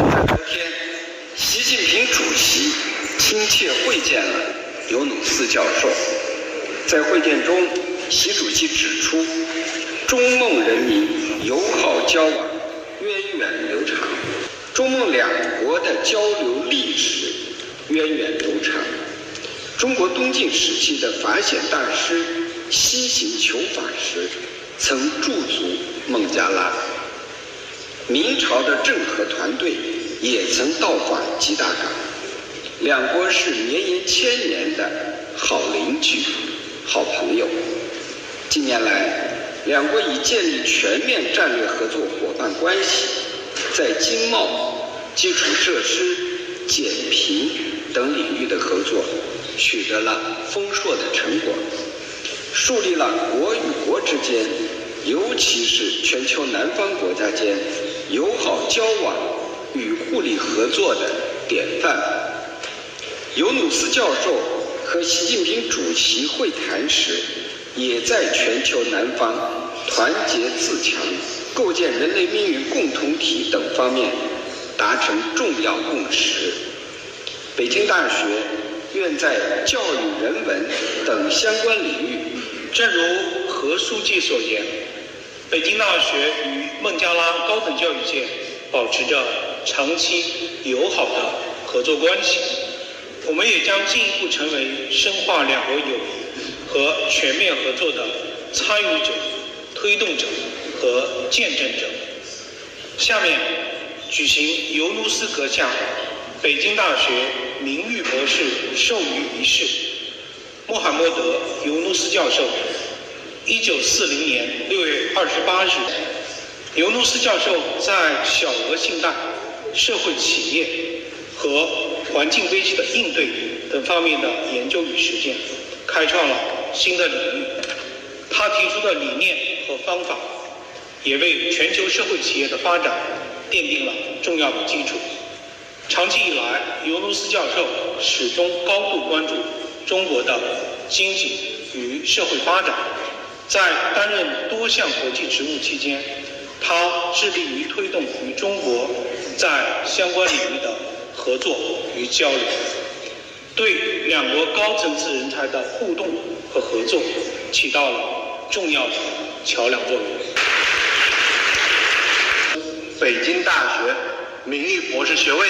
在昨天，习近平主席亲切会见了尤努斯教授。在会见中，习主席指出，中孟人民友好交往源远流长，中孟两国的交流历史源远流长。中国东晋时期的法显大师西行求法时，曾驻足孟加拉。明朝的郑和团队也曾到访吉大港，两国是绵延千年的好邻居、好朋友。近年来，两国已建立全面战略合作伙伴关系，在经贸、基础设施、减贫等领域的合作取得了丰硕的成果，树立了国与国之间，尤其是全球南方国家间友好交往与互利合作的典范。尤努斯教授和习近平主席会谈时，也在全球南方团结自强、构建人类命运共同体等方面达成重要共识。北京大学愿在教育、人文等相关领域，正如何书记所言，北京大学与孟加拉高等教育界保持着长期友好的合作关系。我们也将进一步成为深化两国友谊和全面合作的参与者、推动者和见证者。下面举行尤努斯阁下北京大学名誉博士授予仪式。穆罕默德·尤努斯教授1940年6月28日，尤努斯教授在小额信贷、社会企业和环境危机的应对等方面的研究与实践，开创了新的领域。他提出的理念和方法，也为全球社会企业的发展奠定了重要的基础。长期以来，尤努斯教授始终高度关注中国的经济与社会发展。在担任多项国际职务期间，他致力于推动与中国在相关领域的合作与交流，对两国高层次人才的互动和合作起到了重要的桥梁作用。北京大学名誉博士学位。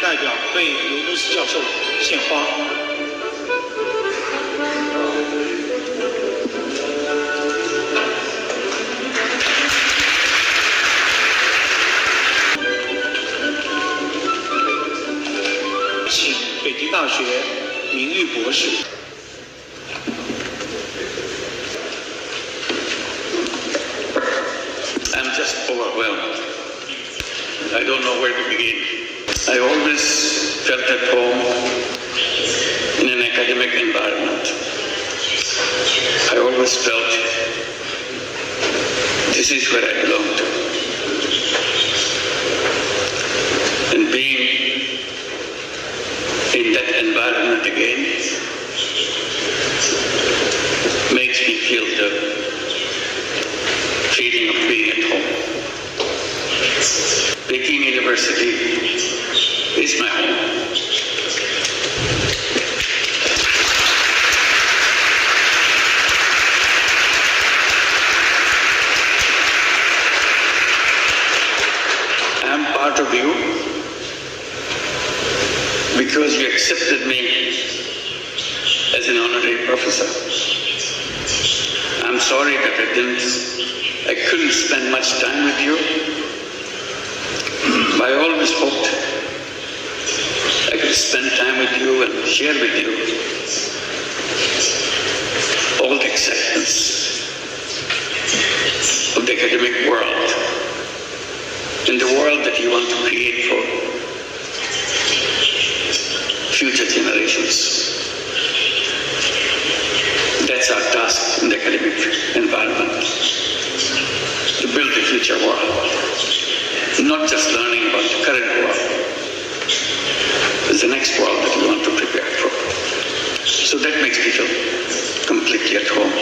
代表为尤努斯教授献花。请北京大学名誉博士。I'm just overwhelmed. I don't know where to begin. I always felt at home in an academic environment. I always felt this is where I belong to. And being in that environment again makes me feel the feeling of being at home. Peking University is my home. I am part of you because you accepted me as an honorary professor. I'm sorry that I couldn't spend much time with you. I always hoped I could spend time with you and share with you all the excitements of the academic world and the world that you want to create for future generations. That's our task in the academic environment, to build the future. future world, not just learning about the current world. There's the next world that we want to prepare for. So that makes me feel completely at home.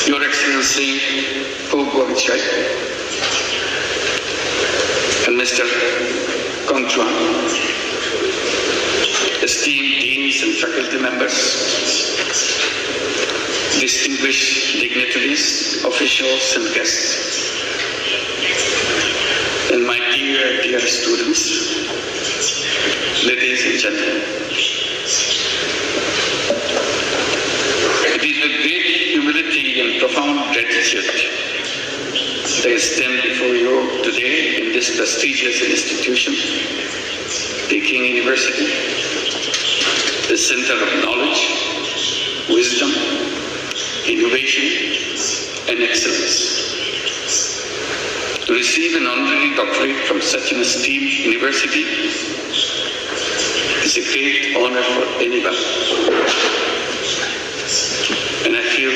Your Excellency, Pu Guangchai, and Mr. Kong Chuan, esteemed deans and faculty members, distinguished dignitaries, officials and guests, and my dear students, ladies and gentlemen. It is with great humility and profound gratitude that I stand before you today in this prestigious institution, Peking University, the center of knowledge, wisdom, innovation, and excellence. To receive an honorary doctorate from such an esteemed university is a great honor for anyone. And I feel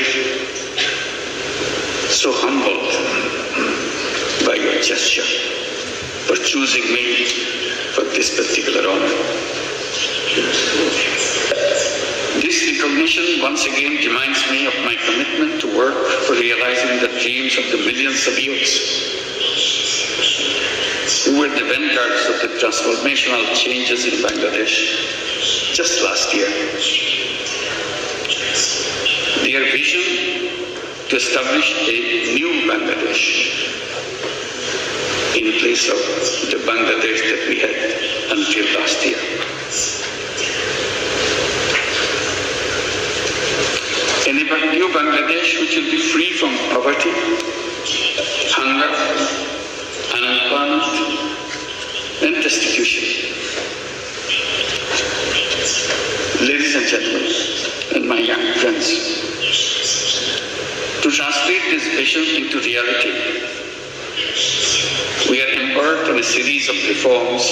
so humbled by your gesture for choosing me for this particular honor. This recognition once again reminds me of my commitment to work for realizing the dreams of the millions of youths who were the vanguards of the transformational changes in Bangladesh just last year. Their vision to establish a new Bangladesh in place of the Bangladesh that we had until last year. A new Bangladesh which will be free from poverty, hunger, unemployment, and destitution. Ladies and gentlemen, and my young friends, to translate this vision into reality, we are embarked on a series of reforms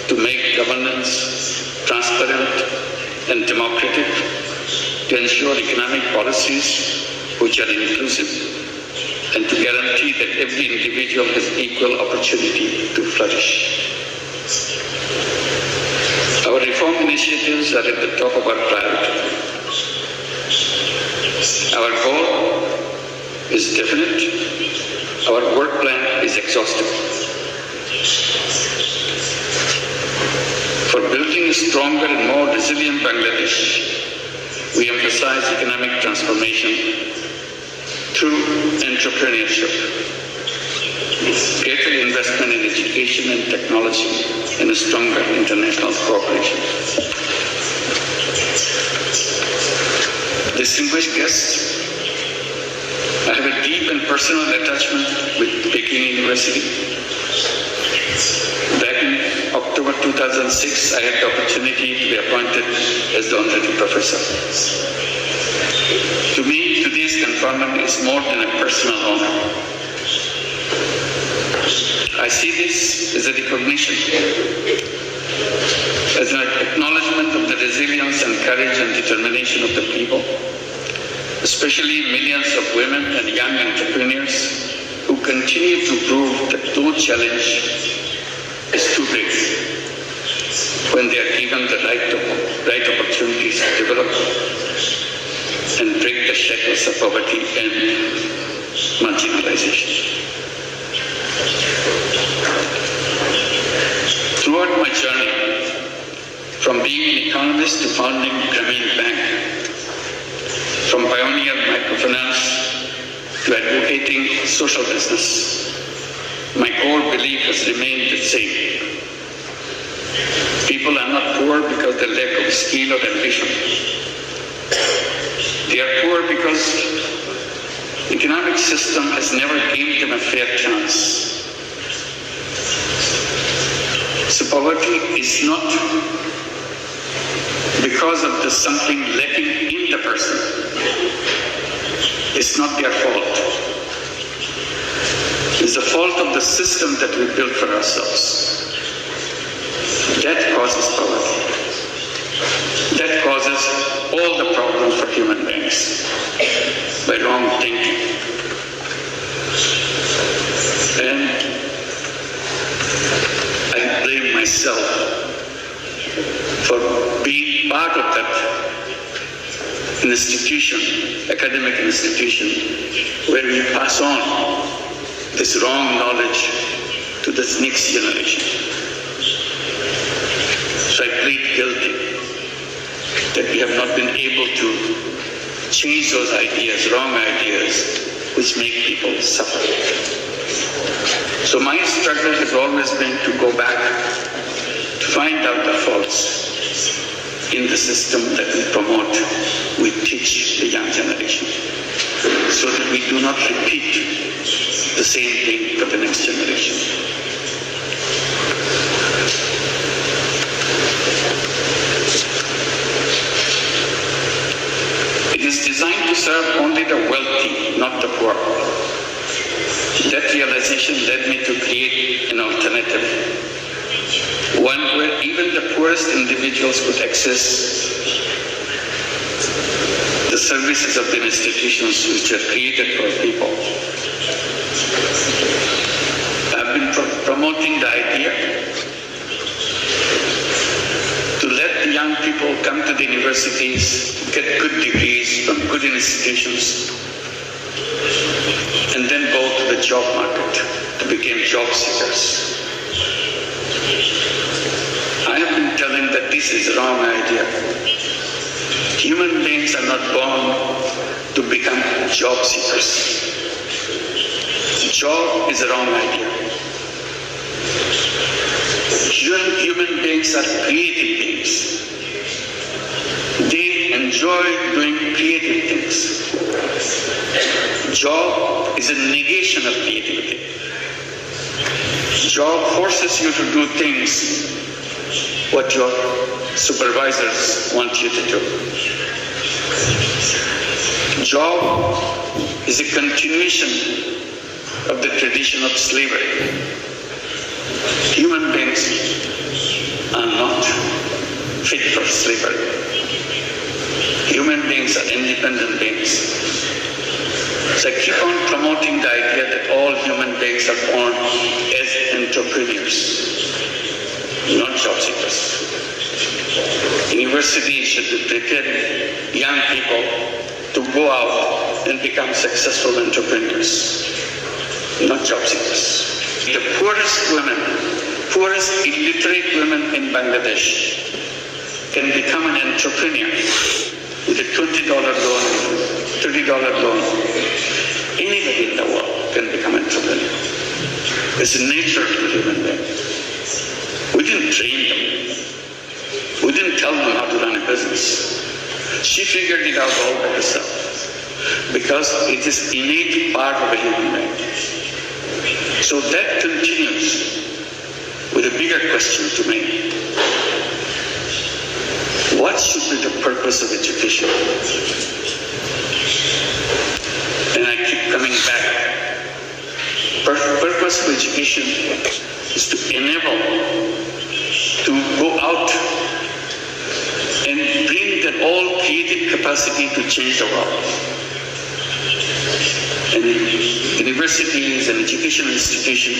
to make governance transparent and democratic, to ensure economic policies which are inclusive, and to guarantee that every individual has equal opportunity to flourish. Our reform initiatives are at the top of our priority. Our goal is definite. Our work plan is exhaustive. For building a stronger and more resilient Bangladesh, we emphasize economic transformation through entrepreneurship, greater investment in education and technology, and a stronger international cooperation. Distinguished guests, I have a deep and personal attachment with Peking University. Back in October 2006, I had the opportunity to be appointed as the honorary professor. To me, today's conferment is more than a personal honor. I see this as a recognition, as an acknowledgement of the resilience and courage and determination of the people, especially millions of women and young entrepreneurs who continue to prove that no challenge is too big when they are given the right opportunities to develop and break the shackles of poverty and marginalization. Throughout my journey, from being an economist to founding Grameen Bank, from pioneer microfinance to advocating social business, my core belief has remained the same. People are not poor because they lack of skill or ambition. They are poor because the economic system has never given them a fair chance. So poverty is not because of something lacking in the person. It's not their fault. It's the fault of the system that we built for ourselves. That causes poverty. That causes all the problems for human beings by wrong thinking. And I blame myself for being part of that institution, academic institution, where we pass on this wrong knowledge to this next generation. So I plead guilty that we have not been able to change those ideas, wrong ideas, which make people suffer. So my struggle has always been to go back, to find out the faults in the system that we promote, we teach the young generation, so that we do not repeat the same thing for the next generation. It is designed to serve only the wealthy, not the poor. That realization led me to create an alternative, one where even the poorest individuals could access the services of the institutions which are created for people. I've been promoting the idea to let the young people come to the universities, get good degrees from good institutions, and then go to the job market to become job seekers. I have been telling that this is a wrong idea. Human beings are not born to become job seekers. Job is a wrong idea. Human beings are creative beings. They enjoy doing creative things. Job is a negation of creativity. Job forces you to do things what your supervisors want you to do. Job is a continuation of the tradition of slavery. Human beings are not fit for slavery. Human beings are independent beings. So I keep on promoting the idea that all human beings are born as entrepreneurs, not job seekers. Universities should be preparing young people to go out and become successful entrepreneurs, not job seekers. The poorest women, poorest illiterate women in Bangladesh can become an entrepreneur with a $20 loan, $30 loan. Anybody in the world can become an entrepreneur. It's the nature of the human being. We didn't train them. We didn't tell them how to run a business. She figured it out all by herself because it is innate part of a human being. So that continues with a bigger question to me. What should be the purpose of education? And I keep coming back. Purpose of education is to enable to go out and bring that all creative capacity to change the world. And universities and educational institution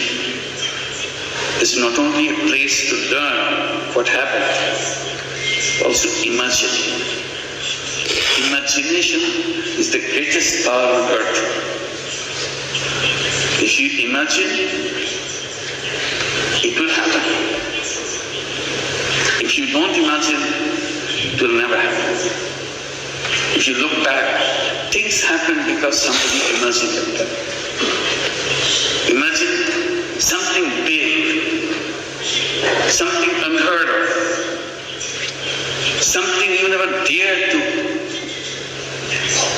is not only a place to learn what happened, also imagine. Imagination is the greatest power on earth. If you imagine, it will happen. If you don't imagine, it will never happen. If you look back, things happen because somebody imagined them. Imagine something big, something unheard of, something you never dared to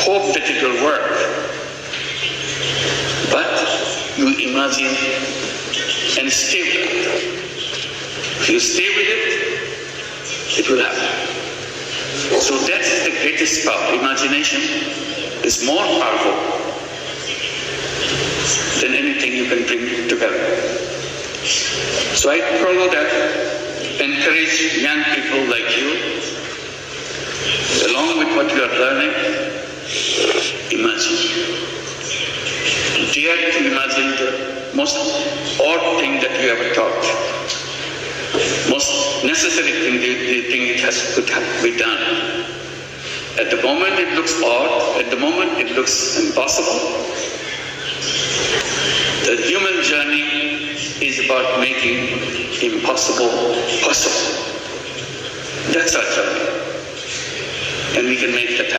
hope that it will work. But you imagine and stay with it. If you stay with it, it will happen. So that is the greatest power. Imagination is more powerful than anything you can bring together. So I follow that, encourage young people like you Along with what you are learning, imagine. Dare to imagine the most odd thing that you ever thought. Most necessary thing, the thing it has to be done. At the moment it looks odd, at the moment it looks impossible. The human journey is about making impossible possible. That's our journey. And we can make that happen.